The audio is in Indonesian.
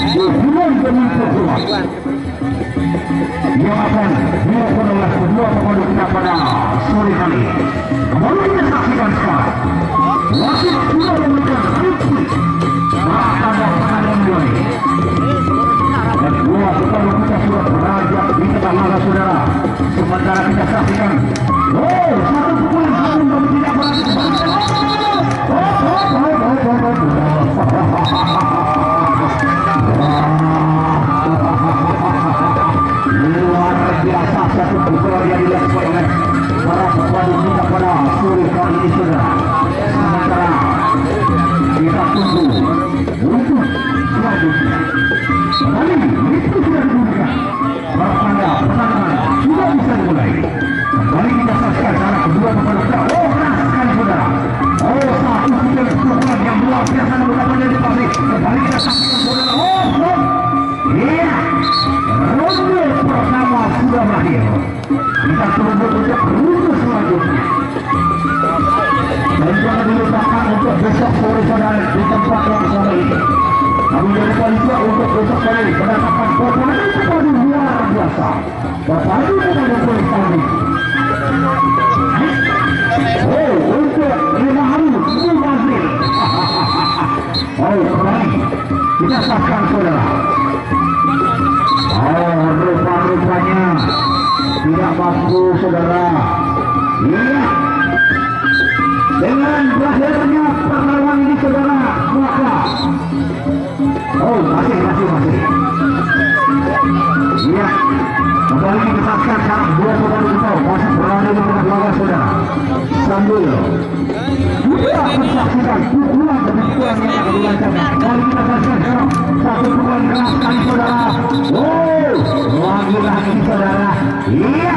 Hubungan dengan kedua yang akan dilakukan oleh kedua pemain kita pada sore hari. Kembali kita saksikan sekarang. Wasit sudah memberikan instruksi tanda tangan mulai. Dan dua pemain kita sudah beranjak di tengah laga saudara. Sementara kita saksikan, satu pemain belum tidak berani. Luar biasa satu pukulan yang dilakukan oleh para pemain kita pada sore kali ini saudara. Sementara kita tunggu untuk selanjutnya. Kembali itu sudah diberikan. Pertanda pertandingan sudah bisa dimulai. Kembali kita saksikan cara kedua pemain kita. Keras sekali saudara. Satu pukulan yang luar biasa menggunakan dari pabrik. Kembali kita saksikan saudara. Iya. Ronde pertama sudah berakhir. Kita tunggu untuk ronde selanjutnya. Dan jangan dilupakan untuk besok sore saudara di tempat yang sama ini. Kami jangan lupa untuk besok sore mendatangkan pertandingan yang paling luar biasa. Pertandingan yang paling paling. Untuk 5 hari ini Brazil. Kembali kita saksikan saudara. Rupa-rupanya tidak mampu saudara. Iya. Dengan berakhirnya perlawanan ini saudara, maka masih. Iya. Kembali disaksikan sekarang dua saudara kita masih berada di tengah laga saudara. Sambil kita menyaksikan pukulan demi pukulan yang akan dilancarkan. Kembali kita saksikan sekarang satu pukulan keras sekali saudara. Lagi-lagi saudara. Iya.